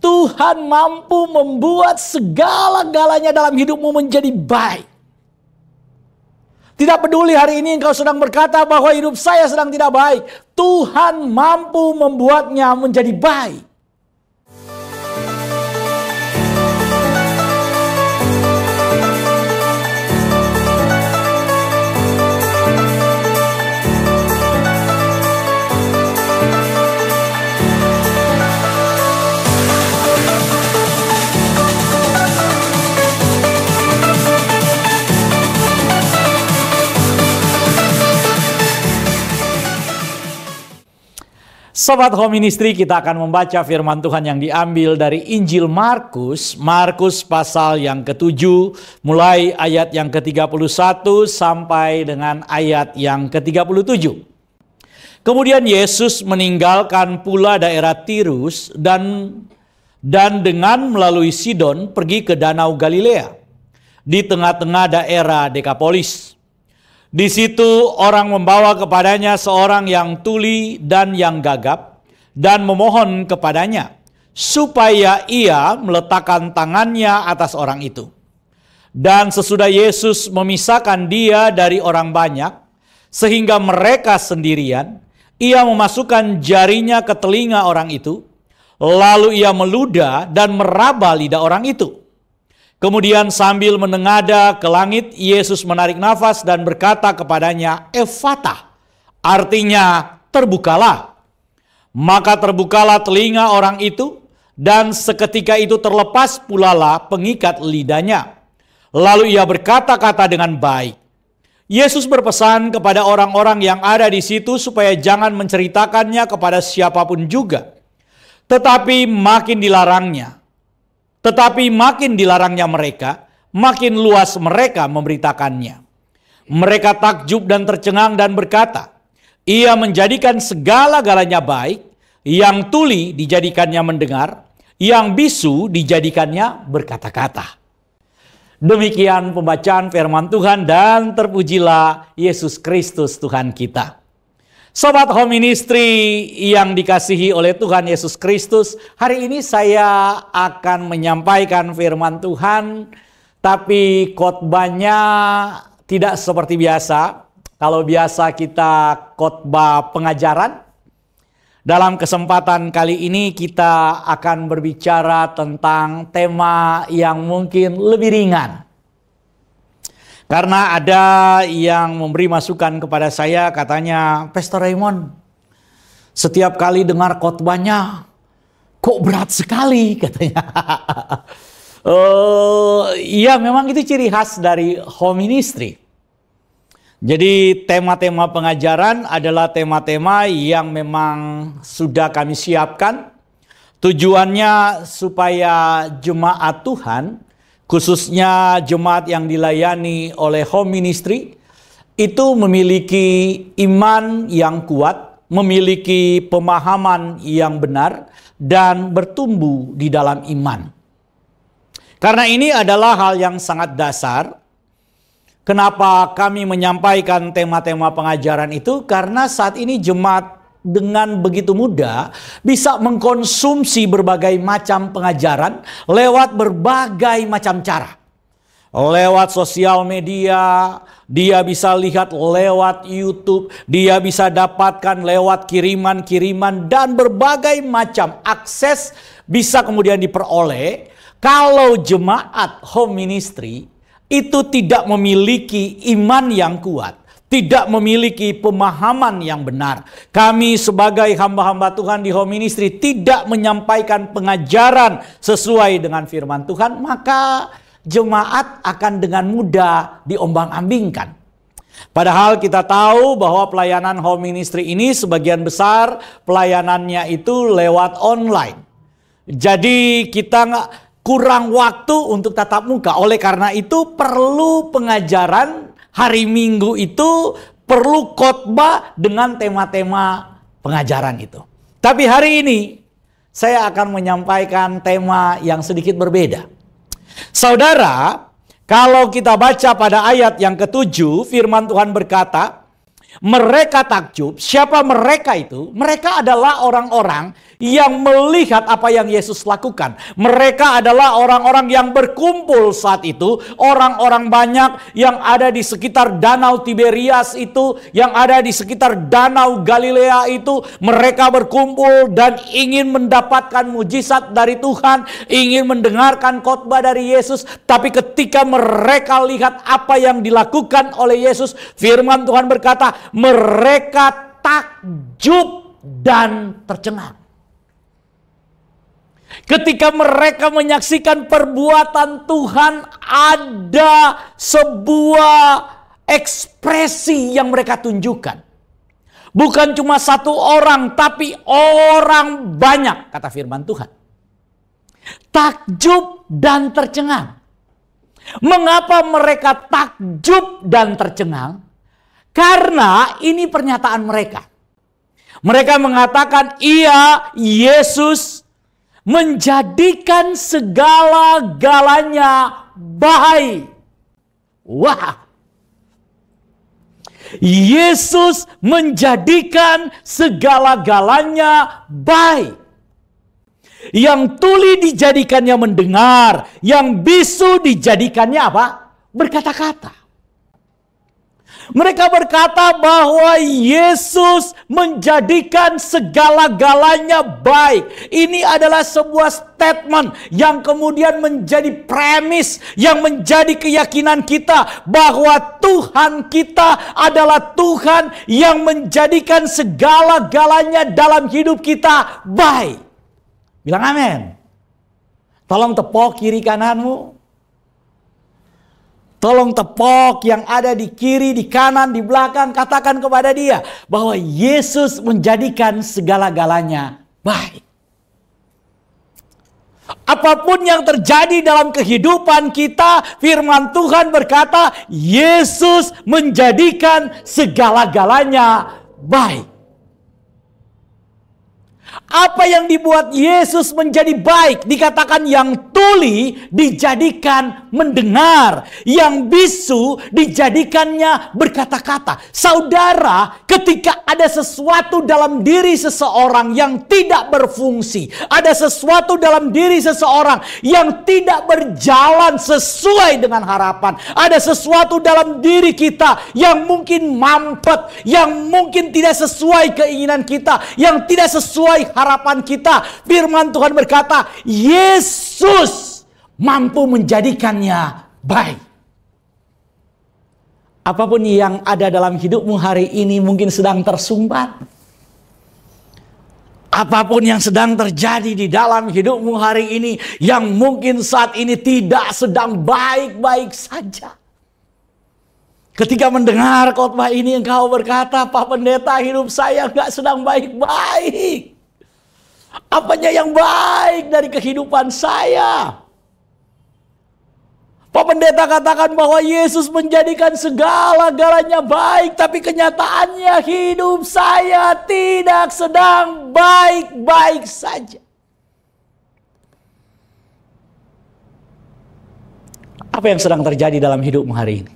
Tuhan mampu membuat segala-galanya dalam hidupmu menjadi baik. Tidak peduli hari ini engkau sedang berkata bahwa hidup saya sedang tidak baik. Tuhan mampu membuatnya menjadi baik. Sobat Home Ministry, kita akan membaca firman Tuhan yang diambil dari Injil Markus. Markus pasal yang ke-7, mulai ayat yang ke-31 sampai dengan ayat yang ke-37. Kemudian Yesus meninggalkan pula daerah Tirus dan dengan melalui Sidon pergi ke Danau Galilea, di tengah-tengah daerah Dekapolis. Di situ orang membawa kepadanya seorang yang tuli dan yang gagap dan memohon kepadanya supaya ia meletakkan tangannya atas orang itu. Dan sesudah Yesus memisahkan dia dari orang banyak sehingga mereka sendirian, ia memasukkan jarinya ke telinga orang itu, lalu ia meludah dan meraba lidah orang itu. Kemudian sambil menengadah ke langit, Yesus menarik nafas dan berkata kepadanya, "Efatah," artinya terbukalah. Maka terbukalah telinga orang itu, dan seketika itu terlepas pulalah pengikat lidahnya. Lalu ia berkata-kata dengan baik. Yesus berpesan kepada orang-orang yang ada di situ supaya jangan menceritakannya kepada siapapun juga. Tetapi makin dilarangnya mereka, makin luas mereka memberitakannya. Mereka takjub dan tercengang dan berkata, "Ia menjadikan segala-galanya baik, yang tuli dijadikannya mendengar, yang bisu dijadikannya berkata-kata." Demikian pembacaan firman Tuhan, dan terpujilah Yesus Kristus Tuhan kita. Sobat Home Ministry yang dikasihi oleh Tuhan Yesus Kristus, hari ini saya akan menyampaikan firman Tuhan, tapi khotbahnya tidak seperti biasa. Kalau biasa kita khotbah pengajaran, dalam kesempatan kali ini kita akan berbicara tentang tema yang mungkin lebih ringan. Karena ada yang memberi masukan kepada saya, katanya, "Pastor Raymond, setiap kali dengar khotbahnya kok berat sekali," katanya. Iya, memang itu ciri khas dari Home Ministry. Jadi tema-tema pengajaran adalah tema-tema yang memang sudah kami siapkan. Tujuannya supaya jemaat Tuhan, khususnya jemaat yang dilayani oleh Home Ministry, itu memiliki iman yang kuat, memiliki pemahaman yang benar, dan bertumbuh di dalam iman. Karena ini adalah hal yang sangat dasar. Kenapa kami menyampaikan tema-tema pengajaran itu? Karena saat ini jemaat dengan begitu mudah bisa mengkonsumsi berbagai macam pengajaran lewat berbagai macam cara. Lewat sosial media, dia bisa lihat lewat YouTube, dia bisa dapatkan lewat kiriman-kiriman, dan berbagai macam akses bisa kemudian diperoleh. Kalau jemaat Home Ministry itu tidak memiliki iman yang kuat, tidak memiliki pemahaman yang benar, kami sebagai hamba-hamba Tuhan di Home Ministry tidak menyampaikan pengajaran sesuai dengan firman Tuhan, maka jemaat akan dengan mudah diombang-ambingkan. Padahal kita tahu bahwa pelayanan Home Ministry ini sebagian besar pelayanannya itu lewat online. Jadi kita kurang waktu untuk tatap muka. Oleh karena itu perlu pengajaran. Hari Minggu itu perlu khotbah dengan tema-tema pengajaran itu. Tapi hari ini saya akan menyampaikan tema yang sedikit berbeda. Saudara, kalau kita baca pada ayat yang ke-7, firman Tuhan berkata, mereka takjub. Siapa mereka itu? Mereka adalah orang-orang yang melihat apa yang Yesus lakukan. Mereka adalah orang-orang yang berkumpul saat itu. Orang-orang banyak yang ada di sekitar Danau Tiberias itu, yang ada di sekitar Danau Galilea itu. Mereka berkumpul dan ingin mendapatkan mujizat dari Tuhan, ingin mendengarkan khotbah dari Yesus. Tapi ketika mereka lihat apa yang dilakukan oleh Yesus, firman Tuhan berkata, mereka takjub dan tercengang. Ketika mereka menyaksikan perbuatan Tuhan, ada sebuah ekspresi yang mereka tunjukkan. Bukan cuma satu orang, tapi orang banyak, kata firman Tuhan. Takjub dan tercengang. Mengapa mereka takjub dan tercengang? Karena ini pernyataan mereka. Mereka mengatakan, iya, Yesus menjadikan segala-galanya baik. Wah. Yesus menjadikan segala-galanya baik. Yang tuli dijadikannya mendengar, yang bisu dijadikannya apa? Berkata-kata. Mereka berkata bahwa Yesus menjadikan segala-galanya baik. Ini adalah sebuah statement yang kemudian menjadi premis, yang menjadi keyakinan kita bahwa Tuhan kita adalah Tuhan yang menjadikan segala-galanya dalam hidup kita baik. Bilang amin. Tolong tepok kiri kananmu. Tolong tepok yang ada di kiri, di kanan, di belakang. Katakan kepada dia bahwa Yesus menjadikan segala-galanya baik. Apapun yang terjadi dalam kehidupan kita, firman Tuhan berkata, Yesus menjadikan segala-galanya baik. Apa yang dibuat Yesus menjadi baik? Dikatakan yang tuli dijadikan mendengar, yang bisu dijadikannya berkata-kata. Saudara, ketika ada sesuatu dalam diri seseorang yang tidak berfungsi, ada sesuatu dalam diri seseorang yang tidak berjalan sesuai dengan harapan, ada sesuatu dalam diri kita yang mungkin mampet, yang mungkin tidak sesuai keinginan kita, yang tidak sesuai harapan kita, firman Tuhan berkata, Yesus mampu menjadikannya baik. Apapun yang ada dalam hidupmu hari ini mungkin sedang tersumbat. Apapun yang sedang terjadi di dalam hidupmu hari ini yang mungkin saat ini tidak sedang baik-baik saja. Ketika mendengar khotbah ini engkau berkata, Pak Pendeta, hidup saya nggak sedang baik-baik. Apanya yang baik dari kehidupan saya? Pak Pendeta katakan bahwa Yesus menjadikan segala-galanya baik, tapi kenyataannya hidup saya tidak sedang baik-baik saja. Apa yang sedang terjadi dalam hidupmu hari ini?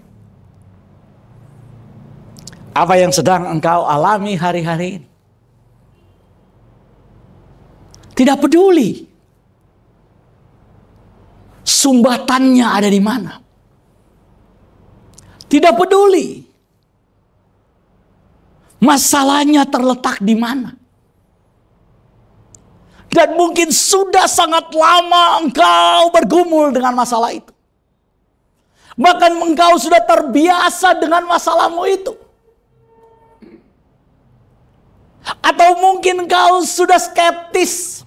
Apa yang sedang engkau alami hari-hari ini? Tidak peduli sumbatannya ada di mana. Tidak peduli masalahnya terletak di mana. Dan mungkin sudah sangat lama engkau bergumul dengan masalah itu. Bahkan engkau sudah terbiasa dengan masalahmu itu. Atau mungkin engkau sudah skeptis.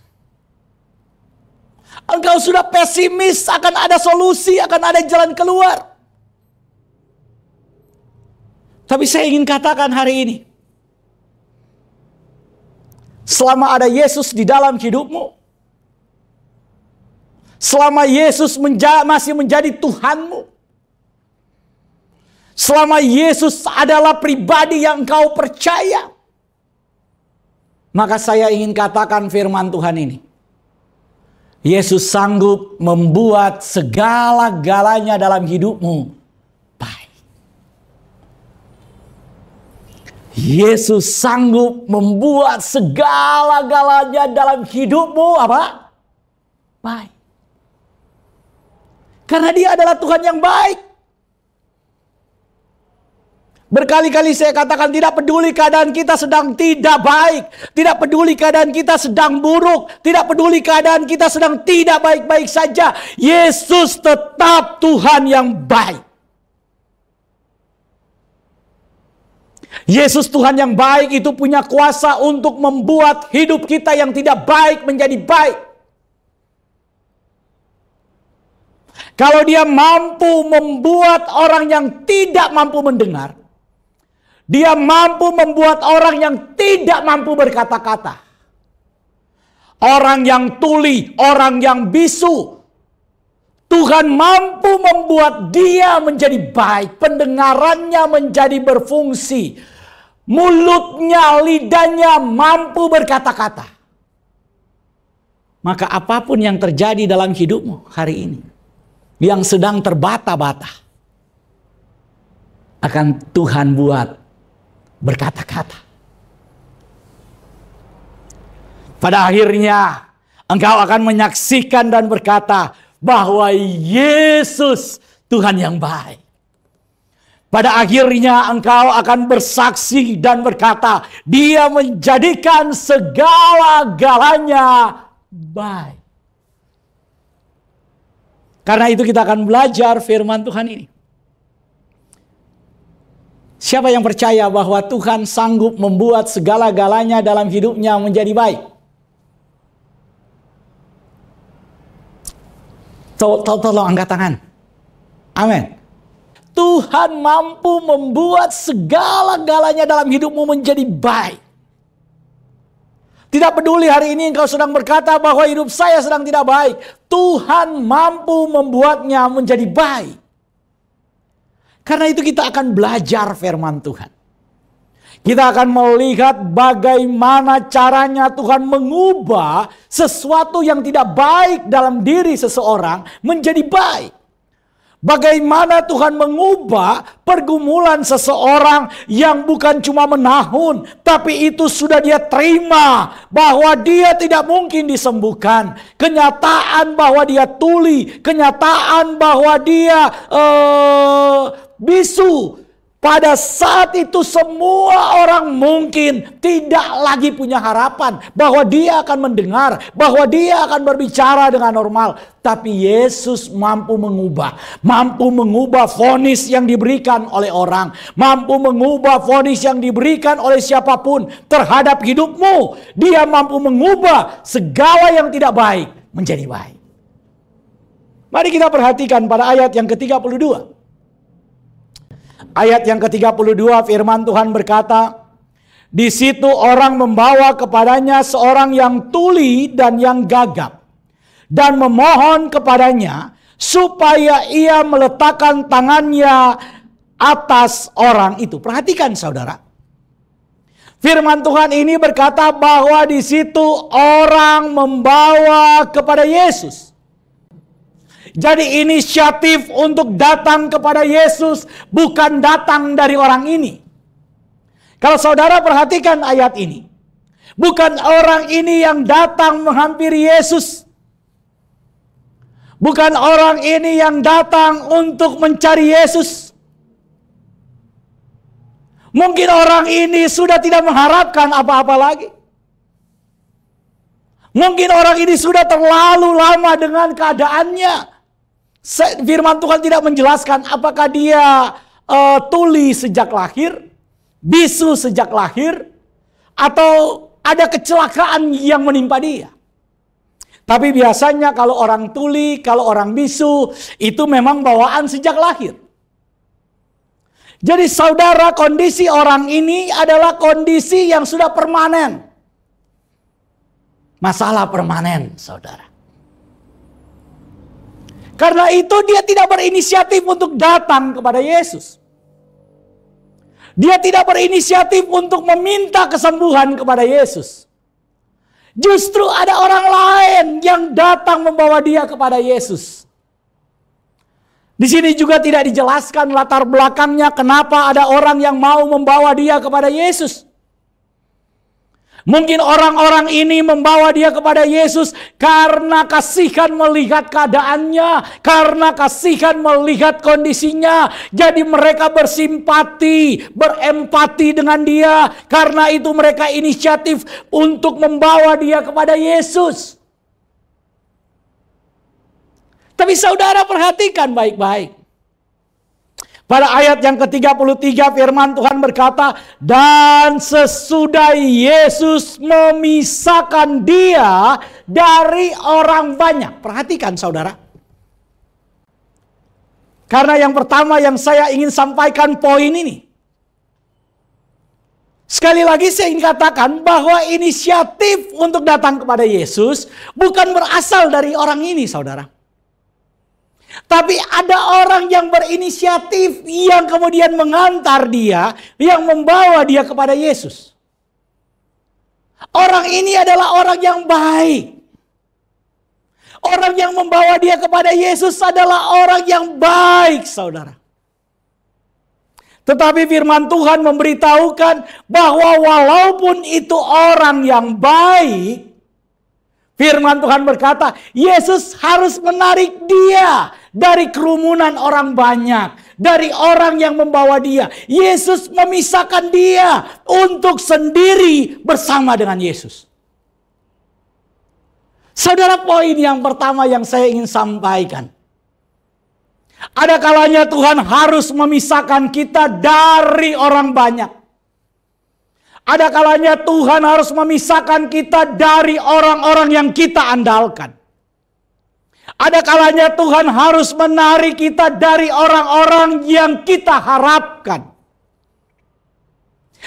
Engkau sudah pesimis akan ada solusi, akan ada jalan keluar. Tapi saya ingin katakan hari ini, selama ada Yesus di dalam hidupmu, selama Yesus masih menjadi Tuhanmu, selama Yesus adalah pribadi yang engkau percaya, maka saya ingin katakan firman Tuhan ini. Yesus sanggup membuat segala-galanya dalam hidupmu baik. Yesus sanggup membuat segala-galanya dalam hidupmu apa? Baik. Karena Dia adalah Tuhan yang baik. Berkali-kali saya katakan, tidak peduli keadaan kita sedang tidak baik, tidak peduli keadaan kita sedang buruk, tidak peduli keadaan kita sedang tidak baik-baik saja, Yesus tetap Tuhan yang baik. Yesus Tuhan yang baik itu punya kuasa untuk membuat hidup kita yang tidak baik menjadi baik. Kalau Dia mampu membuat orang yang tidak mampu mendengar, Dia mampu membuat orang yang tidak mampu berkata-kata. Orang yang tuli, orang yang bisu. Tuhan mampu membuat dia menjadi baik. Pendengarannya menjadi berfungsi. Mulutnya, lidahnya mampu berkata-kata. Maka apapun yang terjadi dalam hidupmu hari ini, yang sedang terbata-bata, akan Tuhan buat berkata-kata. Pada akhirnya engkau akan menyaksikan dan berkata bahwa Yesus Tuhan yang baik. Pada akhirnya engkau akan bersaksi dan berkata, Dia menjadikan segala-galanya baik. Karena itu kita akan belajar firman Tuhan ini. Siapa yang percaya bahwa Tuhan sanggup membuat segala-galanya dalam hidupnya menjadi baik? Tolong angkat tangan. Amin. Tuhan mampu membuat segala-galanya dalam hidupmu menjadi baik. Tidak peduli hari ini engkau sedang berkata bahwa hidup saya sedang tidak baik. Tuhan mampu membuatnya menjadi baik. Karena itu kita akan belajar firman Tuhan. Kita akan melihat bagaimana caranya Tuhan mengubah sesuatu yang tidak baik dalam diri seseorang menjadi baik. Bagaimana Tuhan mengubah pergumulan seseorang yang bukan cuma menahun, tapi itu sudah dia terima bahwa dia tidak mungkin disembuhkan. Kenyataan bahwa dia tuli, kenyataan bahwa dia bisu. Pada saat itu semua orang mungkin tidak lagi punya harapan bahwa dia akan mendengar, bahwa dia akan berbicara dengan normal. Tapi Yesus mampu mengubah vonis yang diberikan oleh orang, mampu mengubah vonis yang diberikan oleh siapapun terhadap hidupmu. Dia mampu mengubah segala yang tidak baik menjadi baik. Mari kita perhatikan pada ayat yang ke-32. Ayat yang ke-32 firman Tuhan berkata, di situ orang membawa kepadanya seorang yang tuli dan yang gagap, dan memohon kepadanya supaya ia meletakkan tangannya atas orang itu. Perhatikan saudara. Firman Tuhan ini berkata bahwa di situ orang membawa kepada Yesus. Jadi inisiatif untuk datang kepada Yesus bukan datang dari orang ini. Kalau saudara perhatikan ayat ini. Bukan orang ini yang datang menghampiri Yesus. Bukan orang ini yang datang untuk mencari Yesus. Mungkin orang ini sudah tidak mengharapkan apa-apa lagi. Mungkin orang ini sudah terlalu lama dengan keadaannya. Firman Tuhan tidak menjelaskan apakah dia tuli sejak lahir, bisu sejak lahir, atau ada kecelakaan yang menimpa dia. Tapi biasanya kalau orang tuli, kalau orang bisu, itu memang bawaan sejak lahir. Jadi saudara, kondisi orang ini adalah kondisi yang sudah permanen. Masalah permanen, saudara. Karena itu dia tidak berinisiatif untuk datang kepada Yesus. Dia tidak berinisiatif untuk meminta kesembuhan kepada Yesus. Justru ada orang lain yang datang membawa dia kepada Yesus. Di sini juga tidak dijelaskan latar belakangnya kenapa ada orang yang mau membawa dia kepada Yesus. Mungkin orang-orang ini membawa dia kepada Yesus karena kasihan melihat keadaannya, karena kasihan melihat kondisinya. Jadi mereka bersimpati, berempati dengan dia. Karena itu mereka inisiatif untuk membawa dia kepada Yesus. Tapi saudara perhatikan baik-baik. Pada ayat yang ke-33 firman Tuhan berkata, dan sesudah Yesus memisahkan dia dari orang banyak. Perhatikan saudara. Karena yang pertama yang saya ingin sampaikan poin ini. Sekali lagi saya ingin katakan bahwa inisiatif untuk datang kepada Yesus bukan berasal dari orang ini saudara. Tapi ada orang yang berinisiatif yang kemudian mengantar dia, yang membawa dia kepada Yesus. Orang ini adalah orang yang baik. Orang yang membawa dia kepada Yesus adalah orang yang baik, saudara. Tetapi firman Tuhan memberitahukan bahwa walaupun itu orang yang baik, firman Tuhan berkata, Yesus harus menarik dia dari kerumunan orang banyak, dari orang yang membawa dia. Yesus memisahkan dia untuk sendiri bersama dengan Yesus. Saudara, poin yang pertama yang saya ingin sampaikan. Ada kalanya Tuhan harus memisahkan kita dari orang banyak. Ada kalanya Tuhan harus memisahkan kita dari orang-orang yang kita andalkan. Ada kalanya Tuhan harus menarik kita dari orang-orang yang kita harapkan.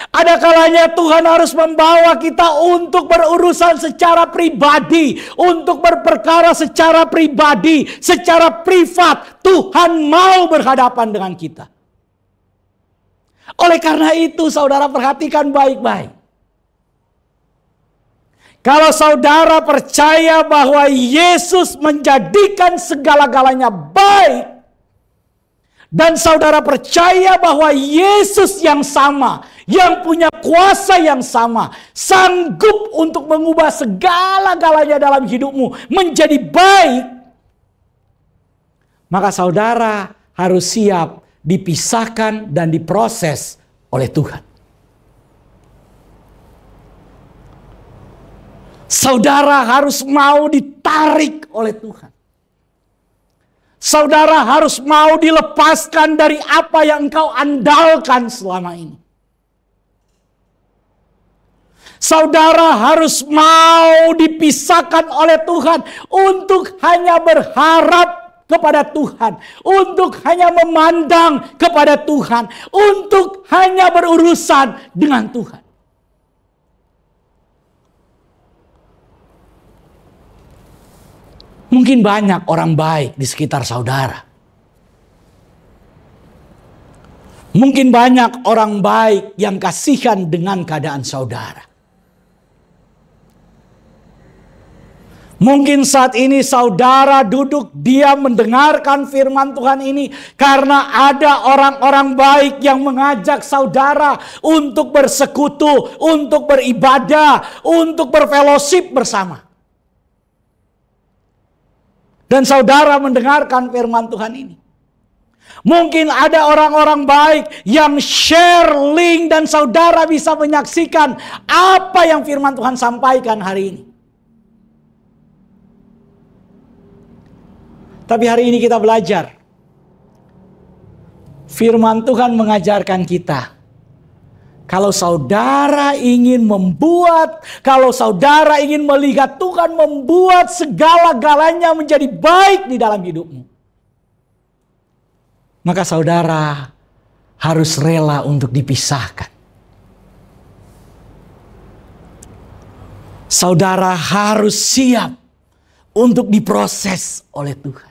Ada kalanya Tuhan harus membawa kita untuk berurusan secara pribadi, untuk berperkara secara pribadi, secara privat. Tuhan mau berhadapan dengan kita. Oleh karena itu saudara perhatikan baik-baik. Kalau saudara percaya bahwa Yesus menjadikan segala-galanya baik. Dan saudara percaya bahwa Yesus yang sama, yang punya kuasa yang sama, sanggup untuk mengubah segala-galanya dalam hidupmu menjadi baik. Maka saudara harus siap dipisahkan dan diproses oleh Tuhan. Saudara harus mau ditarik oleh Tuhan. Saudara harus mau dilepaskan dari apa yang engkau andalkan selama ini. Saudara harus mau dipisahkan oleh Tuhan untuk hanya berharap kepada Tuhan, untuk hanya memandang kepada Tuhan, untuk hanya berurusan dengan Tuhan. Mungkin banyak orang baik di sekitar saudara. Mungkin banyak orang baik yang kasihan dengan keadaan saudara. Mungkin saat ini saudara duduk diam mendengarkan firman Tuhan ini karena ada orang-orang baik yang mengajak saudara untuk bersekutu, untuk beribadah, untuk berfellowship bersama. Dan saudara mendengarkan firman Tuhan ini. Mungkin ada orang-orang baik yang share link dan saudara bisa menyaksikan apa yang firman Tuhan sampaikan hari ini. Tapi hari ini kita belajar. Firman Tuhan mengajarkan kita. Kalau saudara ingin kalau saudara ingin melihat Tuhan membuat segala-galanya menjadi baik di dalam hidupmu. Maka saudara harus rela untuk dipisahkan. Saudara harus siap untuk diproses oleh Tuhan.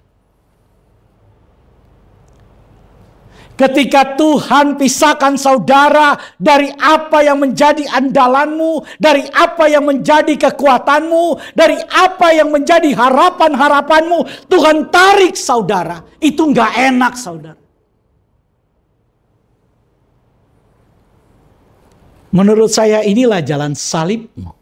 Ketika Tuhan pisahkan saudara dari apa yang menjadi andalanmu, dari apa yang menjadi kekuatanmu, dari apa yang menjadi harapan-harapanmu, Tuhan tarik saudara. Itu nggak enak, saudara. Menurut saya inilah jalan salibmu.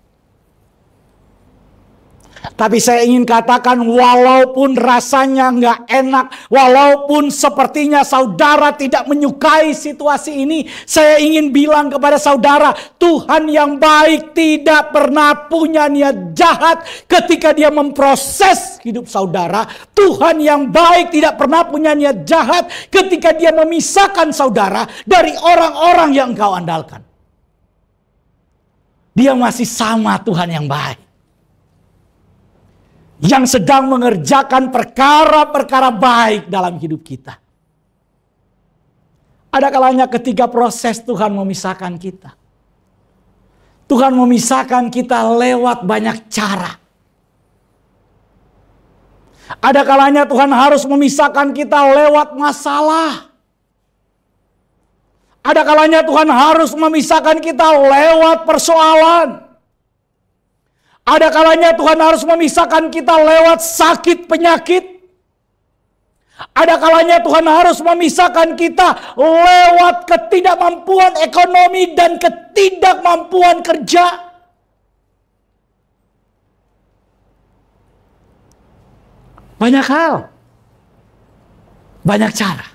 Tapi saya ingin katakan, walaupun rasanya nggak enak, walaupun sepertinya saudara tidak menyukai situasi ini, saya ingin bilang kepada saudara, Tuhan yang baik tidak pernah punya niat jahat ketika dia memproses hidup saudara. Tuhan yang baik tidak pernah punya niat jahat ketika dia memisahkan saudara dari orang-orang yang engkau andalkan. Dia masih sama Tuhan yang baik, yang sedang mengerjakan perkara-perkara baik dalam hidup kita. Ada kalanya ketika proses Tuhan memisahkan kita. Tuhan memisahkan kita lewat banyak cara. Ada kalanya Tuhan harus memisahkan kita lewat masalah. Ada kalanya Tuhan harus memisahkan kita lewat persoalan. Ada kalanya Tuhan harus memisahkan kita lewat sakit penyakit. Ada kalanya Tuhan harus memisahkan kita lewat ketidakmampuan ekonomi dan ketidakmampuan kerja. Banyak hal. Banyak cara.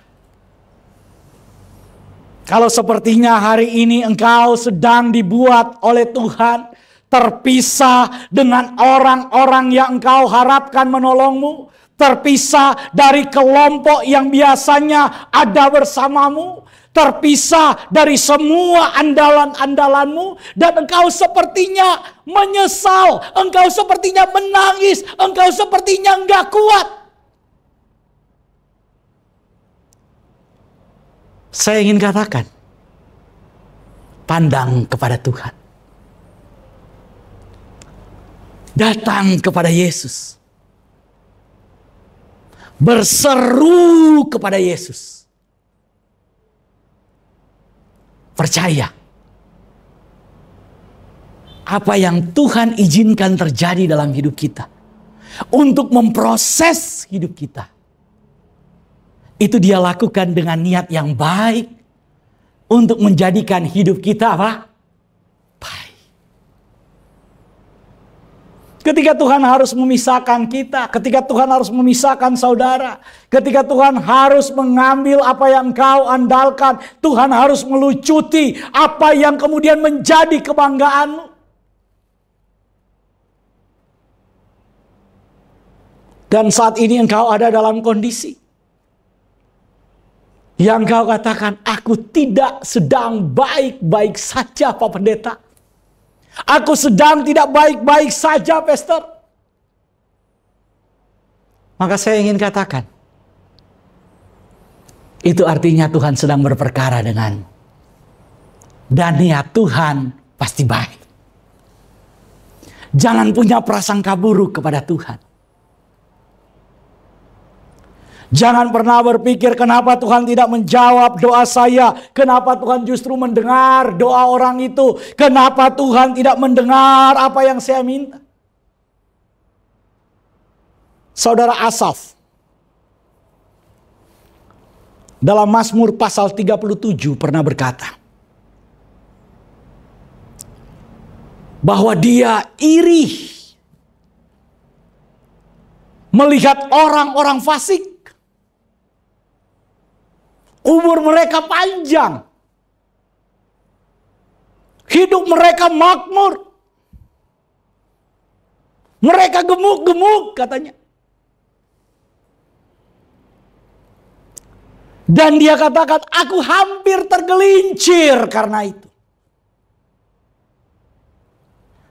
Kalau sepertinya hari ini engkau sedang dibuat oleh Tuhan terpisah dengan orang-orang yang engkau harapkan menolongmu, terpisah dari kelompok yang biasanya ada bersamamu, terpisah dari semua andalan-andalanmu, dan engkau sepertinya menyesal, engkau sepertinya menangis, engkau sepertinya enggak kuat. Saya ingin katakan, pandang kepada Tuhan. Datang kepada Yesus. Berseru kepada Yesus. Percaya. Apa yang Tuhan izinkan terjadi dalam hidup kita, untuk memproses hidup kita, itu Dia lakukan dengan niat yang baik, untuk menjadikan hidup kita apa? Baik. Ketika Tuhan harus memisahkan kita, ketika Tuhan harus memisahkan saudara, ketika Tuhan harus mengambil apa yang kau andalkan, Tuhan harus melucuti apa yang kemudian menjadi kebanggaanmu. Dan saat ini engkau ada dalam kondisi yang kau katakan, aku tidak sedang baik-baik saja Pak Pendeta. Aku sedang tidak baik-baik saja Pastor. Maka saya ingin katakan, itu artinya Tuhan sedang berperkara denganmu. Dan niat Tuhan pasti baik. Jangan punya prasangka buruk kepada Tuhan. Jangan pernah berpikir kenapa Tuhan tidak menjawab doa saya. Kenapa Tuhan justru mendengar doa orang itu. Kenapa Tuhan tidak mendengar apa yang saya minta. Saudara Asaf, dalam Mazmur pasal 37 pernah berkata, bahwa dia iri melihat orang-orang fasik. Umur mereka panjang. Hidup mereka makmur. Mereka gemuk-gemuk katanya. Dan dia katakan, aku hampir tergelincir karena itu.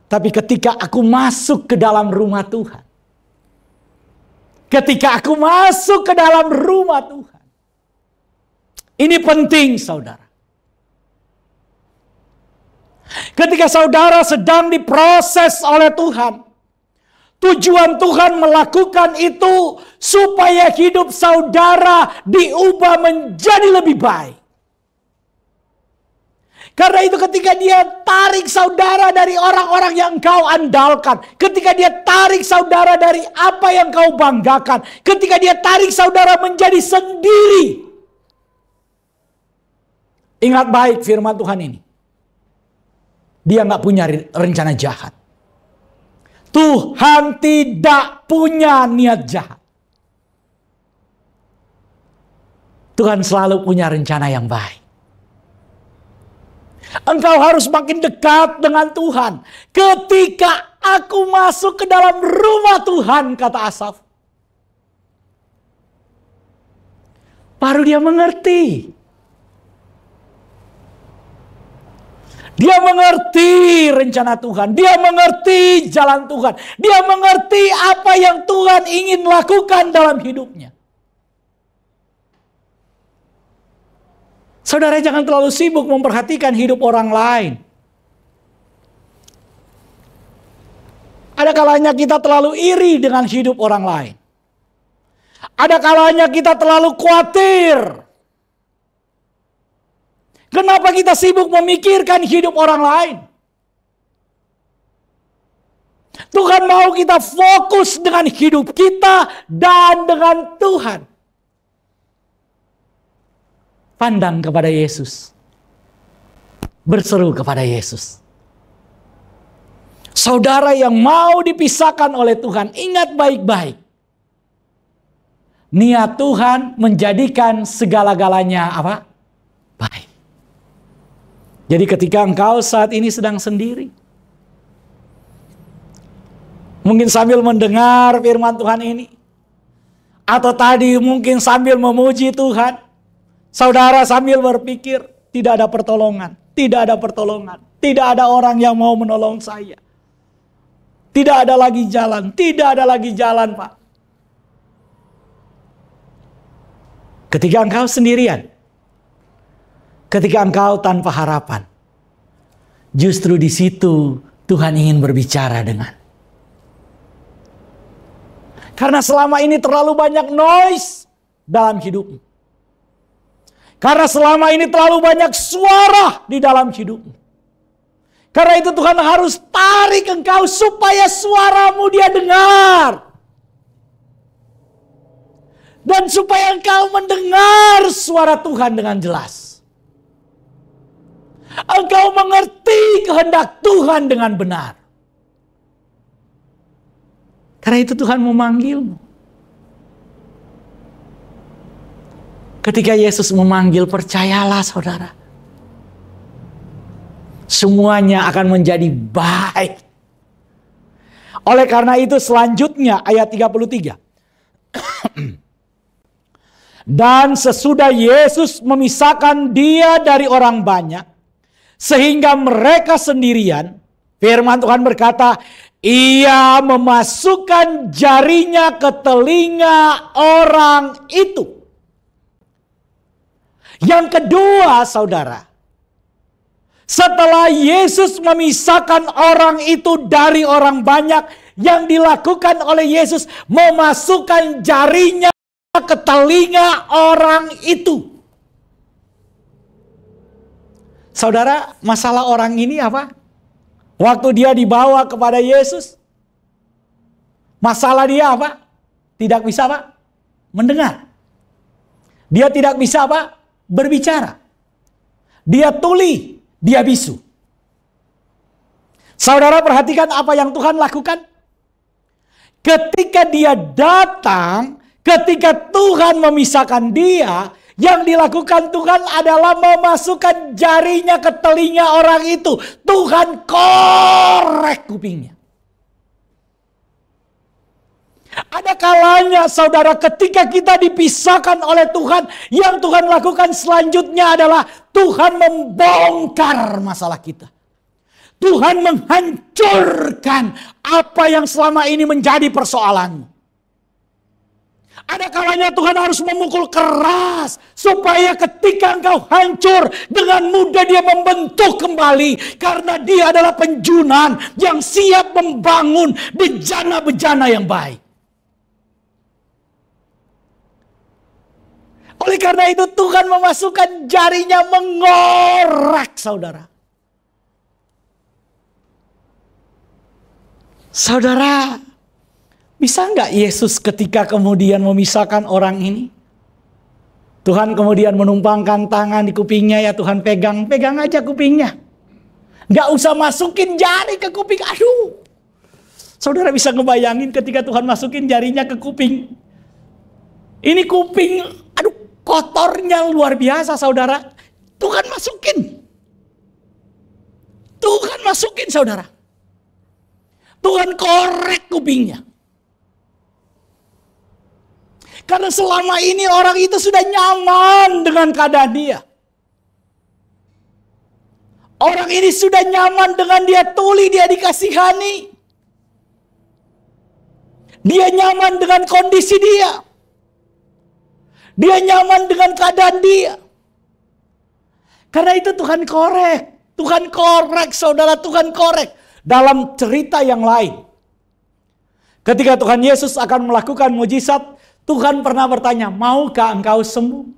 Tapi ketika aku masuk ke dalam rumah Tuhan. Ketika aku masuk ke dalam rumah Tuhan. Ini penting saudara. Ketika saudara sedang diproses oleh Tuhan, Tujuan Tuhan melakukan itu supaya hidup saudara diubah menjadi lebih baik. Karena itu ketika dia tarik saudara dari orang-orang yang kau andalkan, ketika dia tarik saudara dari apa yang kau banggakan, ketika dia tarik saudara menjadi sendiri. Ingat baik firman Tuhan ini. Dia nggak punya rencana jahat. Tuhan tidak punya niat jahat. Tuhan selalu punya rencana yang baik. Engkau harus makin dekat dengan Tuhan. Ketika aku masuk ke dalam rumah Tuhan, kata Asaf, baru dia mengerti. Dia mengerti rencana Tuhan. Dia mengerti jalan Tuhan. Dia mengerti apa yang Tuhan ingin lakukan dalam hidupnya. Saudara jangan terlalu sibuk memperhatikan hidup orang lain. Ada kalanya kita terlalu iri dengan hidup orang lain. Ada kalanya kita terlalu khawatir. Kenapa kita sibuk memikirkan hidup orang lain? Tuhan mau kita fokus dengan hidup kita dan dengan Tuhan. Pandang kepada Yesus. Berseru kepada Yesus. Saudara yang mau dipisahkan oleh Tuhan, ingat baik-baik. Niat Tuhan menjadikan segala-galanya apa? Baik. Jadi ketika engkau saat ini sedang sendiri, mungkin sambil mendengar firman Tuhan ini, atau tadi mungkin sambil memuji Tuhan, saudara sambil berpikir, tidak ada pertolongan, tidak ada pertolongan, tidak ada orang yang mau menolong saya. Tidak ada lagi jalan, tidak ada lagi jalan, Pak. Ketika engkau sendirian, ketika engkau tanpa harapan, justru di situ Tuhan ingin berbicara dengan. Karena selama ini terlalu banyak noise dalam hidupmu. Karena selama ini terlalu banyak suara di dalam hidupmu. Karena itu Tuhan harus tarik engkau supaya suaramu dia dengar. Dan supaya engkau mendengar suara Tuhan dengan jelas. Engkau mengerti kehendak Tuhan dengan benar. Karena itu Tuhan memanggilmu. Ketika Yesus memanggil, percayalah saudara. Semuanya akan menjadi baik. Oleh karena itu selanjutnya ayat 33. Dan sesudah Yesus memisahkan dia dari orang banyak, sehingga mereka sendirian, firman Tuhan berkata, ia memasukkan jarinya ke telinga orang itu. Yang kedua, saudara, setelah Yesus memisahkan orang itu dari orang banyak, yang dilakukan oleh Yesus memasukkan jarinya ke telinga orang itu. Saudara, masalah orang ini apa? Waktu dia dibawa kepada Yesus, masalah dia apa? Tidak bisa apa? Mendengar. Dia tidak bisa apa? Berbicara. Dia tuli, dia bisu. Saudara perhatikan apa yang Tuhan lakukan. Ketika dia datang, ketika Tuhan memisahkan dia, yang dilakukan Tuhan adalah memasukkan jarinya ke telinga orang itu. Tuhan korek kupingnya. Ada kalanya saudara ketika kita dipisahkan oleh Tuhan, yang Tuhan lakukan selanjutnya adalah Tuhan membongkar masalah kita. Tuhan menghancurkan apa yang selama ini menjadi persoalanmu. Ada kalanya Tuhan harus memukul keras supaya ketika engkau hancur dengan mudah dia membentuk kembali, karena dia adalah penjunan yang siap membangun bejana-bejana yang baik. Oleh karena itu Tuhan memasukkan jarinya mengorek saudara. Saudara, bisa nggak Yesus ketika kemudian memisahkan orang ini? Tuhan kemudian menumpangkan tangan di kupingnya, ya Tuhan pegang aja kupingnya. Nggak usah masukin jari ke kuping, aduh. Saudara bisa ngebayangin ketika Tuhan masukin jarinya ke kuping. Ini kuping, aduh kotornya luar biasa saudara. Tuhan masukin saudara. Tuhan korek kupingnya. Karena selama ini orang itu sudah nyaman dengan keadaan dia. Orang ini sudah nyaman dengan dia tuli, dia dikasihani. Dia nyaman dengan kondisi dia. Dia nyaman dengan keadaan dia. Karena itu Tuhan korek. Tuhan korek saudara, Tuhan korek. Dalam cerita yang lain, ketika Tuhan Yesus akan melakukan mujizat, Tuhan pernah bertanya, maukah engkau sembuh?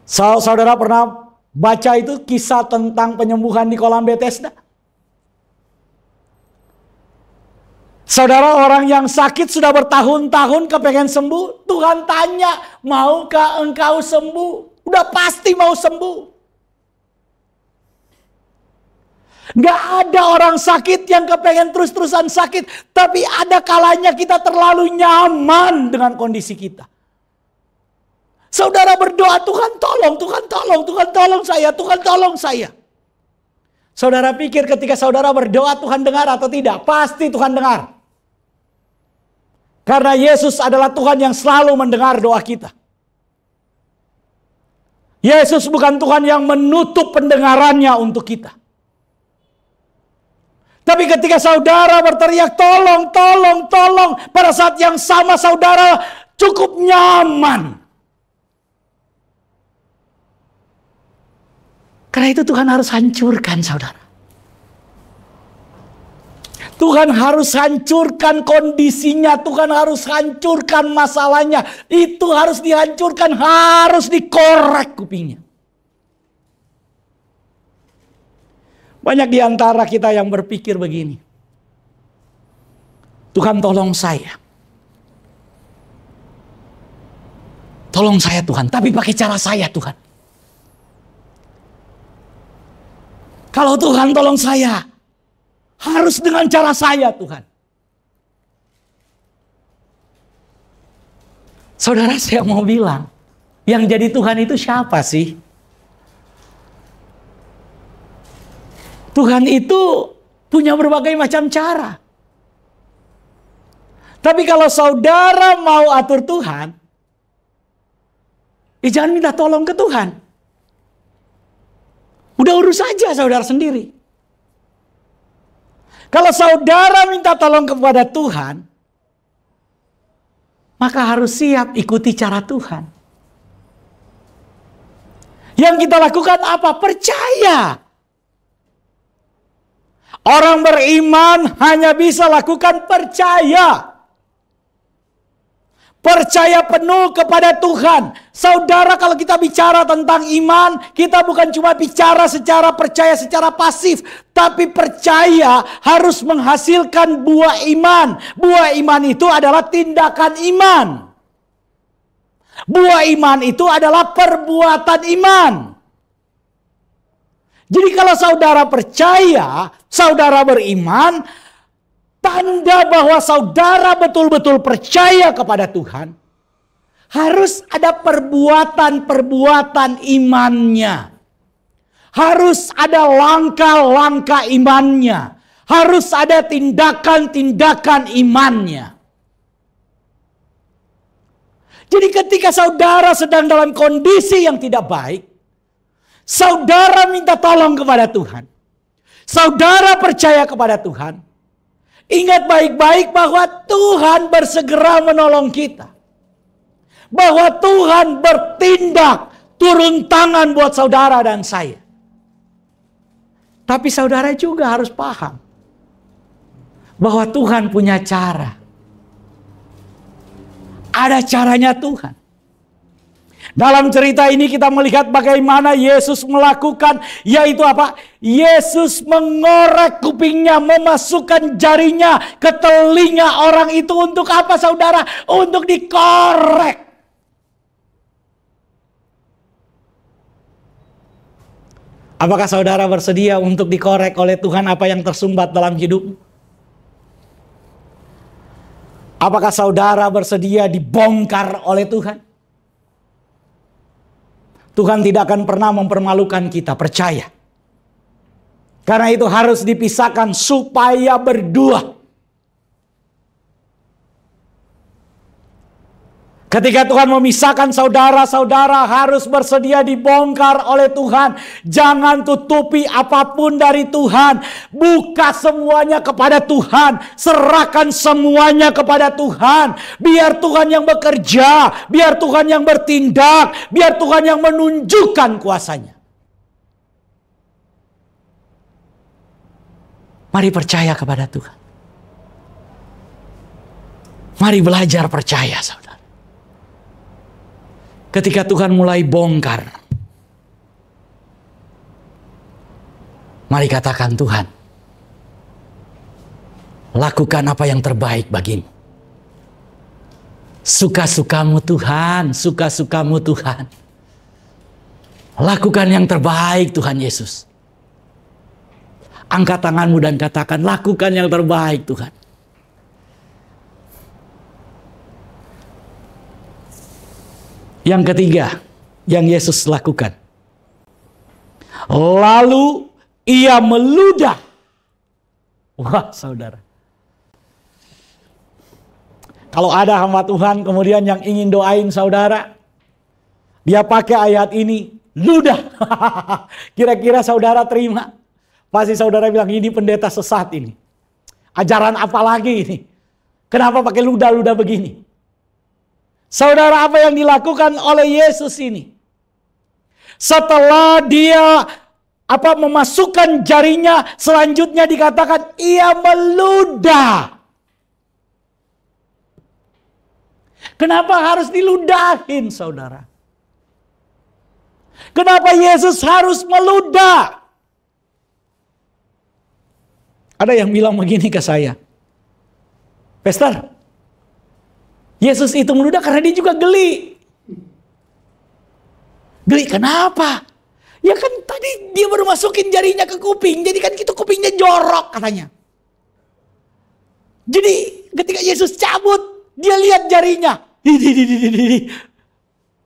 Saudara pernah baca itu kisah tentang penyembuhan di kolam Bethesda? Saudara, orang yang sakit sudah bertahun-tahun kepengen sembuh, Tuhan tanya, maukah engkau sembuh? Udah pasti mau sembuh. Gak ada orang sakit yang kepengen terus-terusan sakit. Tapi ada kalanya kita terlalu nyaman dengan kondisi kita. Saudara berdoa, Tuhan tolong, Tuhan tolong, Tuhan tolong saya, Tuhan tolong saya. Saudara pikir ketika saudara berdoa Tuhan dengar atau tidak? Pasti Tuhan dengar. Karena Yesus adalah Tuhan yang selalu mendengar doa kita. Yesus bukan Tuhan yang menutup pendengarannya untuk kita. Tapi ketika saudara berteriak tolong, tolong, tolong, pada saat yang sama saudara cukup nyaman. Karena itu Tuhan harus hancurkan saudara. Tuhan harus hancurkan kondisinya, Tuhan harus hancurkan masalahnya. Itu harus dihancurkan, harus dikorek kupingnya. Banyak di antara kita yang berpikir begini. Tuhan tolong saya. Tolong saya Tuhan, tapi pakai cara saya Tuhan. Kalau Tuhan tolong saya, harus dengan cara saya Tuhan. Saudara, saya mau bilang, yang jadi Tuhan itu siapa sih? Tuhan itu punya berbagai macam cara. Tapi kalau saudara mau atur Tuhan, jangan minta tolong ke Tuhan. Udah urus saja saudara sendiri. Kalau saudara minta tolong kepada Tuhan, maka harus siap ikuti cara Tuhan. Yang kita lakukan apa? Percaya. Orang beriman hanya bisa lakukan percaya. Percaya penuh kepada Tuhan. Saudara, kalau kita bicara tentang iman, kita bukan cuma bicara secara percaya, secara pasif. Tapi percaya harus menghasilkan buah iman. Buah iman itu adalah tindakan iman. Buah iman itu adalah perbuatan iman. Jadi kalau saudara percaya, saudara beriman, tanda bahwa saudara betul-betul percaya kepada Tuhan, harus ada perbuatan-perbuatan imannya. Harus ada langkah-langkah imannya. Harus ada tindakan-tindakan imannya. Jadi ketika saudara sedang dalam kondisi yang tidak baik, saudara minta tolong kepada Tuhan. Saudara percaya kepada Tuhan. Ingat baik-baik bahwa Tuhan bersegera menolong kita. Bahwa Tuhan bertindak turun tangan buat saudara dan saya. Tapi saudara juga harus paham bahwa Tuhan punya cara. Ada caranya Tuhan. Dalam cerita ini kita melihat bagaimana Yesus melakukan, yaitu apa? Yesus mengorek kupingnya, memasukkan jarinya ke telinga orang itu untuk apa, saudara? Untuk dikorek. Apakah saudara bersedia untuk dikorek oleh Tuhan apa yang tersumbat dalam hidupmu? Apakah saudara bersedia dibongkar oleh Tuhan? Tuhan tidak akan pernah mempermalukan kita, percaya. Karena itu harus dipisahkan supaya berdua. Ketika Tuhan memisahkan saudara-saudara harus bersedia dibongkar oleh Tuhan. Jangan tutupi apapun dari Tuhan. Buka semuanya kepada Tuhan. Serahkan semuanya kepada Tuhan. Biar Tuhan yang bekerja. Biar Tuhan yang bertindak. Biar Tuhan yang menunjukkan kuasanya. Mari percaya kepada Tuhan. Mari belajar percaya, saudara. Ketika Tuhan mulai bongkar, mari katakan, Tuhan, lakukan apa yang terbaik bagimu. Suka-sukamu Tuhan, suka-sukamu Tuhan. Lakukan yang terbaik Tuhan Yesus. Angkat tanganmu dan katakan, lakukan yang terbaik Tuhan. Yang ketiga yang Yesus lakukan. Lalu ia meludah. Wah, saudara. Kalau ada hamba Tuhan kemudian yang ingin doain saudara, dia pakai ayat ini, ludah. Kira-kira saudara terima? Pasti saudara bilang, ini pendeta sesat ini. Ajaran apa lagi ini? Kenapa pakai ludah-ludah begini? Saudara, apa yang dilakukan oleh Yesus ini? Setelah dia memasukkan jarinya, selanjutnya dikatakan ia meludah. Kenapa harus diludahin, saudara? Kenapa Yesus harus meludah? Ada yang bilang begini ke saya, Pastor, Yesus itu meludah karena dia juga geli. Geli kenapa? Ya kan tadi dia baru masukin jarinya ke kuping. Jadi kan itu kupingnya jorok katanya. Jadi ketika Yesus cabut, dia lihat jarinya.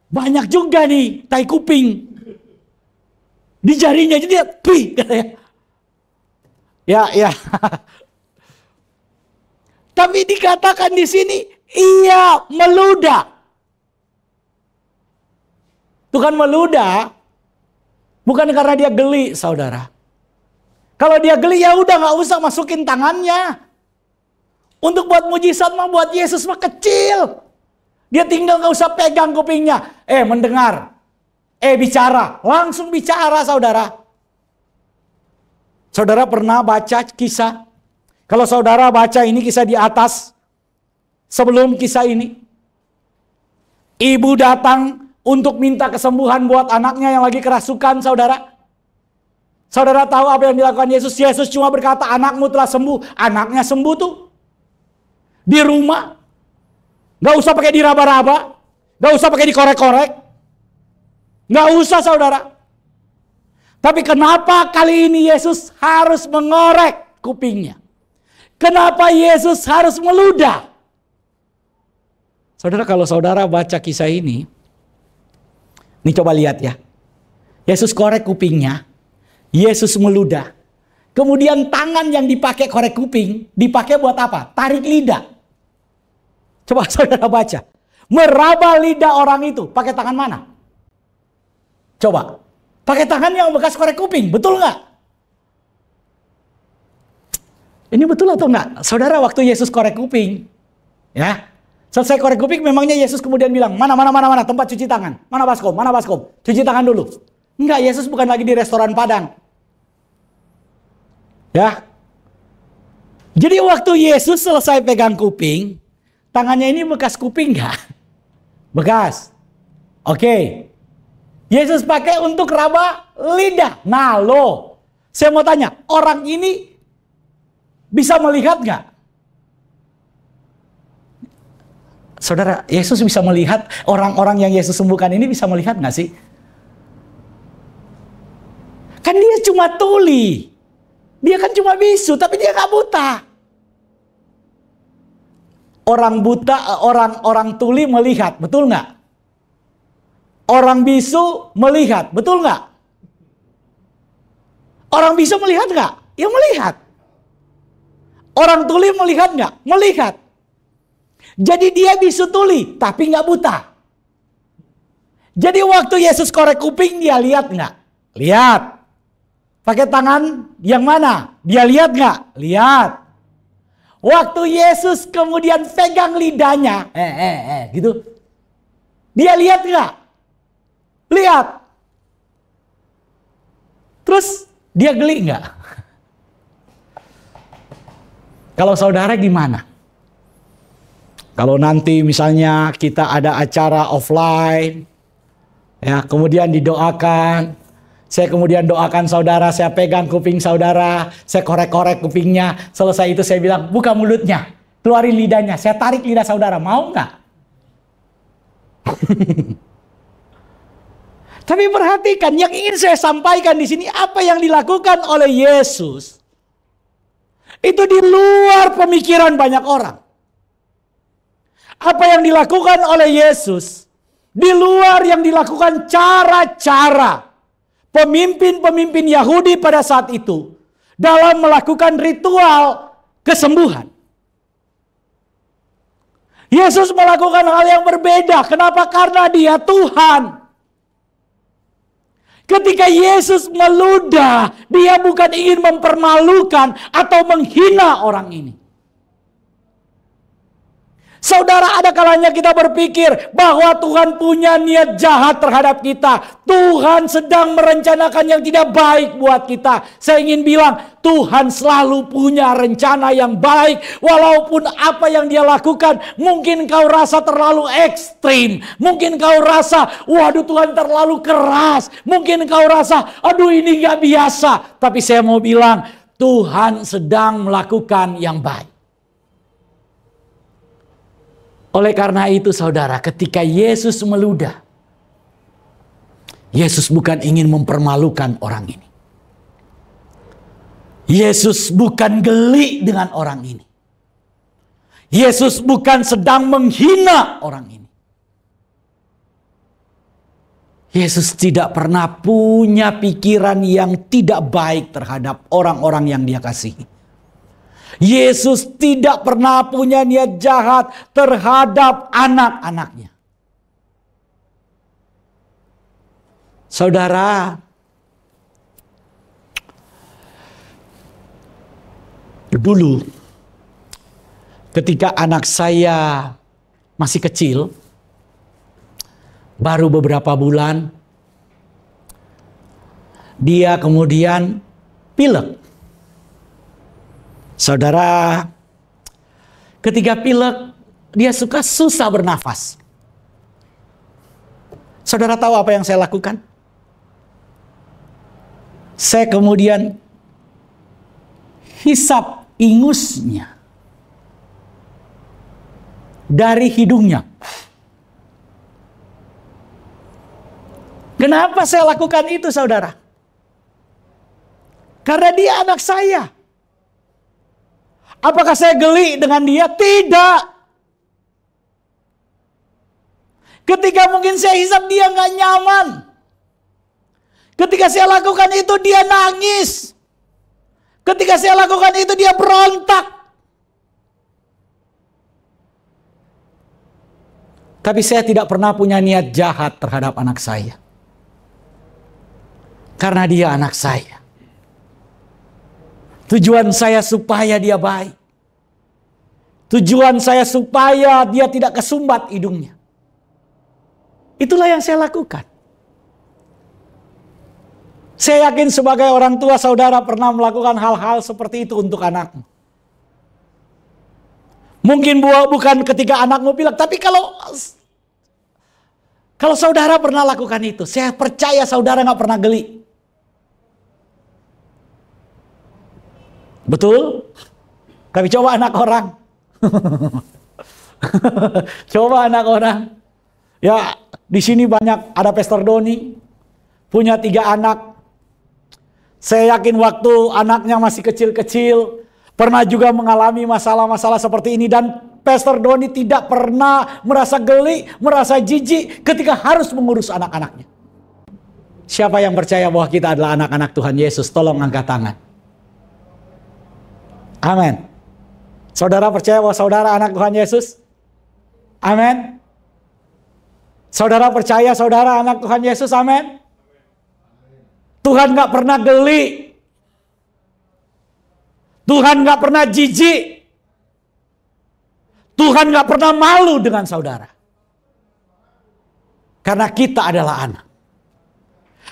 Banyak juga nih tai kuping. Di jarinya jadi dia, katanya. Ya. Tapi dikatakan di sini, ia meludah. Tuhan meludah bukan karena dia geli, saudara. Kalau dia geli ya udah nggak usah masukin tangannya. Untuk buat mujizat mah buat Yesus mah kecil. Dia tinggal nggak usah pegang kupingnya. Mendengar. Bicara. Langsung bicara, saudara. Saudara pernah baca kisah? Kalau saudara baca ini kisah di atas. Sebelum kisah ini, ibu datang untuk minta kesembuhan buat anaknya yang lagi kerasukan, saudara. Saudara tahu apa yang dilakukan Yesus? Yesus cuma berkata, anakmu telah sembuh. Anaknya sembuh tuh. Di rumah. Gak usah pakai diraba-raba. Gak usah pakai dikorek-korek. Gak usah, saudara. Tapi kenapa kali ini Yesus harus mengorek kupingnya? Kenapa Yesus harus meludah? Saudara, kalau saudara baca kisah ini coba lihat ya. Yesus korek kupingnya, Yesus meludah. Kemudian tangan yang dipakai korek kuping, dipakai buat apa? Tarik lidah. Coba saudara baca. Meraba lidah orang itu, pakai tangan mana? Coba. Pakai tangan yang bekas korek kuping, betul nggak? Ini betul atau enggak? Saudara, waktu Yesus korek kuping, ya, selesai korek kuping, memangnya Yesus kemudian bilang, mana tempat cuci tangan, mana baskom, cuci tangan dulu. Enggak, Yesus bukan lagi di restoran Padang. Ya, jadi waktu Yesus selesai pegang kuping, tangannya ini bekas kuping enggak? Bekas. Oke. Yesus pakai untuk raba lidah. Nah lo, saya mau tanya, orang ini bisa melihat nggak? Saudara, Yesus bisa melihat, orang-orang yang Yesus sembuhkan ini bisa melihat nggak sih? Kan dia cuma tuli. Dia kan cuma bisu, tapi dia nggak buta. Orang buta, orang tuli melihat, betul nggak? Orang bisu melihat, betul nggak? Orang bisu melihat nggak? Ya melihat. Orang tuli melihat nggak? Melihat. Jadi dia bisu tuli, tapi nggak buta. Jadi waktu Yesus korek kuping, dia lihat nggak? Lihat. Pakai tangan yang mana? Dia lihat nggak? Lihat. Waktu Yesus kemudian pegang lidahnya, gitu. Dia lihat nggak? Lihat. Terus dia geli nggak? Kalau saudara gimana? Kalau nanti misalnya kita ada acara offline, ya kemudian didoakan, saya kemudian doakan saudara, saya pegang kuping saudara, saya korek-korek kupingnya, selesai itu saya bilang, buka mulutnya, keluarin lidahnya, saya tarik lidah saudara, mau nggak? Tapi perhatikan, yang ingin saya sampaikan di sini, apa yang dilakukan oleh Yesus, itu di luar pemikiran banyak orang. Apa yang dilakukan oleh Yesus, di luar yang dilakukan cara-cara pemimpin-pemimpin Yahudi pada saat itu dalam melakukan ritual kesembuhan. Yesus melakukan hal yang berbeda. Kenapa? Karena dia Tuhan. Ketika Yesus meludah, dia bukan ingin mempermalukan atau menghina orang ini. Saudara, ada kalanya kita berpikir bahwa Tuhan punya niat jahat terhadap kita. Tuhan sedang merencanakan yang tidak baik buat kita. Saya ingin bilang, Tuhan selalu punya rencana yang baik. Walaupun apa yang dia lakukan, mungkin kau rasa terlalu ekstrim. Mungkin kau rasa, waduh Tuhan terlalu keras. Mungkin kau rasa, aduh ini gak biasa. Tapi saya mau bilang, Tuhan sedang melakukan yang baik. Oleh karena itu saudara, ketika Yesus meludah, Yesus bukan ingin mempermalukan orang ini. Yesus bukan geli dengan orang ini. Yesus bukan sedang menghina orang ini. Yesus tidak pernah punya pikiran yang tidak baik terhadap orang-orang yang dia kasihi. Yesus tidak pernah punya niat jahat terhadap anak-anaknya. Saudara, dulu ketika anak saya masih kecil, baru beberapa bulan, dia kemudian pilek. Saudara, ketika pilek, dia susah bernafas. Saudara tahu apa yang saya lakukan? Saya kemudian hisap ingusnya dari hidungnya. Kenapa saya lakukan itu, saudara? Karena dia anak saya. Apakah saya geli dengan dia? Tidak. Ketika mungkin saya hisap dia nggak nyaman. Ketika saya lakukan itu dia nangis. Ketika saya lakukan itu dia berontak. Tapi saya tidak pernah punya niat jahat terhadap anak saya. Karena dia anak saya. Tujuan saya supaya dia baik. Tujuan saya supaya dia tidak kesumbat hidungnya. Itulah yang saya lakukan. Saya yakin sebagai orang tua saudara pernah melakukan hal-hal seperti itu untuk anakmu. Mungkin bukan ketika anakmu bilang, tapi kalau saudara pernah lakukan itu, saya percaya saudara nggak pernah geli. Betul? Tapi coba anak orang. Coba anak orang. Ya, di sini banyak, ada Pastor Doni, punya 3 anak. Saya yakin waktu anaknya masih kecil-kecil, pernah juga mengalami masalah-masalah seperti ini. Dan Pastor Doni tidak pernah merasa geli, merasa jijik ketika harus mengurus anak-anaknya. Siapa yang percaya bahwa kita adalah anak-anak Tuhan Yesus? Tolong angkat tangan. Amin. Saudara percaya bahwa saudara anak Tuhan Yesus? Amin. Saudara percaya saudara anak Tuhan Yesus? Amin. Tuhan gak pernah geli. Tuhan gak pernah jijik. Tuhan gak pernah malu dengan saudara. Karena kita adalah anak.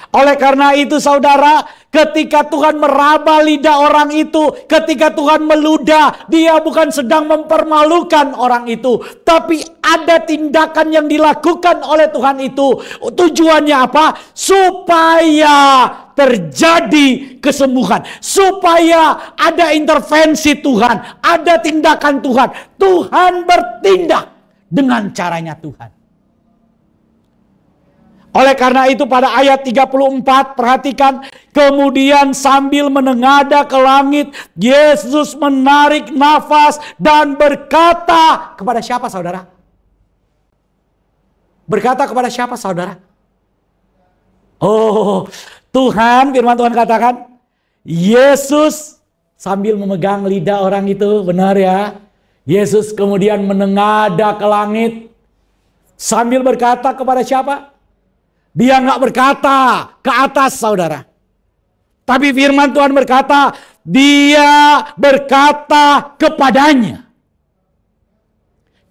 Oleh karena itu saudara, ketika Tuhan meraba lidah orang itu, ketika Tuhan meludah, dia bukan sedang mempermalukan orang itu, tapi ada tindakan yang dilakukan oleh Tuhan itu. Tujuannya apa? Supaya terjadi kesembuhan, supaya ada intervensi Tuhan, ada tindakan Tuhan. Tuhan bertindak dengan caranya Tuhan. Oleh karena itu pada ayat 34 perhatikan, kemudian sambil menengadah ke langit, Yesus menarik nafas dan berkata kepada siapa saudara? Berkata kepada siapa saudara? Oh, Tuhan, firman Tuhan katakan, Yesus sambil memegang lidah orang itu, benar ya? Yesus kemudian menengadah ke langit sambil berkata kepada siapa? Dia nggak berkata ke atas saudara. Tapi firman Tuhan berkata, dia berkata kepadanya.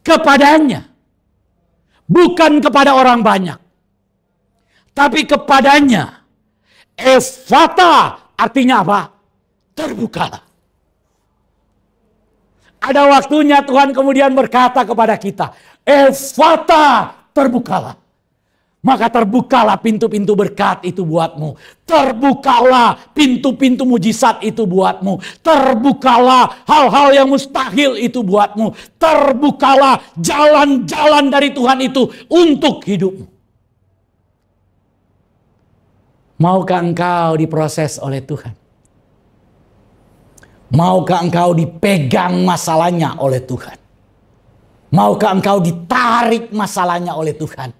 Kepadanya. Bukan kepada orang banyak. Tapi kepadanya. Efata artinya apa? Terbukalah. Ada waktunya Tuhan kemudian berkata kepada kita, Efata terbukalah. Maka terbukalah pintu-pintu berkat itu buatmu. Terbukalah pintu-pintu mujizat itu buatmu. Terbukalah hal-hal yang mustahil itu buatmu. Terbukalah jalan-jalan dari Tuhan itu untuk hidupmu. Maukah engkau diproses oleh Tuhan? Maukah engkau dipegang masalahnya oleh Tuhan? Maukah engkau ditarik masalahnya oleh Tuhan?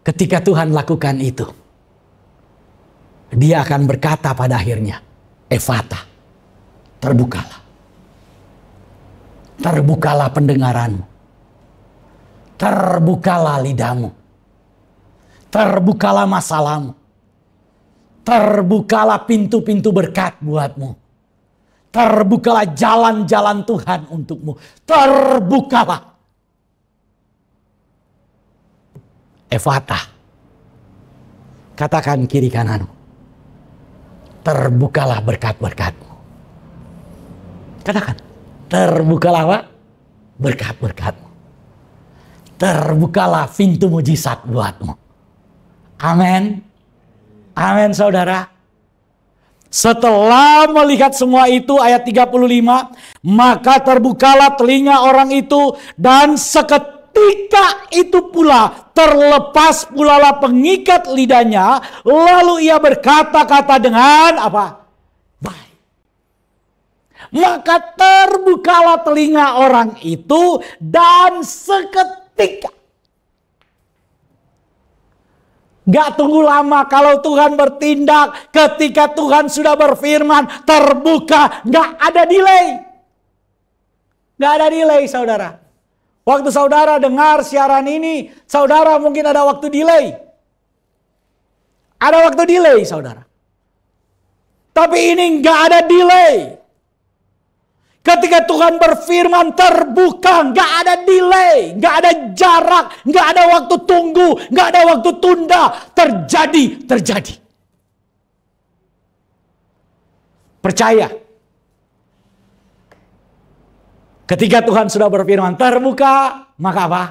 Ketika Tuhan lakukan itu, dia akan berkata pada akhirnya, Efata, terbukalah. Terbukalah pendengaranmu. Terbukalah lidahmu. Terbukalah masalahmu. Terbukalah pintu-pintu berkat buatmu. Terbukalah jalan-jalan Tuhan untukmu. Terbukalah. Efata. Katakan kiri kananmu. Terbukalah berkat-berkatmu. Katakan. Terbukalah apa? Berkat-berkatmu. Terbukalah pintu mujizat buatmu. Amin. Amin saudara. Setelah melihat semua itu ayat 35. Maka terbukalah telinga orang itu dan seketika itu pula terlepas pulalah pengikat lidahnya, lalu ia berkata-kata dengan apa? Baik. Maka terbukalah telinga orang itu dan seketika. Gak tunggu lama kalau Tuhan bertindak, ketika Tuhan sudah berfirman, terbuka, gak ada delay. Gak ada delay saudara. Waktu saudara dengar siaran ini, saudara mungkin ada waktu delay. Ada waktu delay saudara. Tapi ini nggak ada delay. Ketika Tuhan berfirman terbuka, nggak ada delay, nggak ada jarak, nggak ada waktu tunggu, nggak ada waktu tunda. Terjadi. Percaya. Ketika Tuhan sudah berfirman terbuka, maka apa?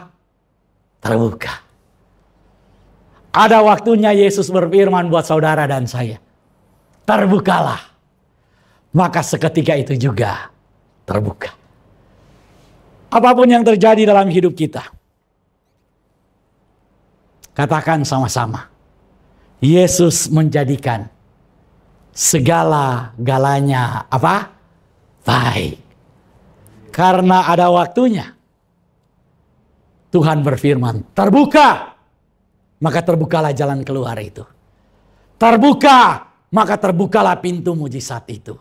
Terbuka. Ada waktunya Yesus berfirman buat saudara dan saya. Terbukalah. Maka seketika itu juga terbuka. Apapun yang terjadi dalam hidup kita, katakan sama-sama, Yesus menjadikan segala-galanya apa? Baik. Karena ada waktunya. Tuhan berfirman, terbuka. Maka terbukalah jalan keluar itu. Terbuka, maka terbukalah pintu mujizat itu.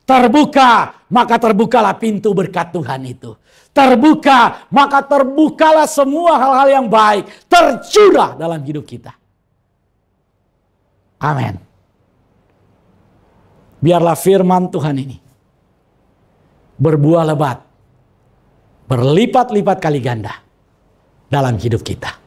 Terbuka, maka terbukalah pintu berkat Tuhan itu. Terbuka, maka terbukalah semua hal-hal yang baik tercurah dalam hidup kita. Amin. Biarlah firman Tuhan ini berbuah lebat, berlipat-lipat kali ganda dalam hidup kita.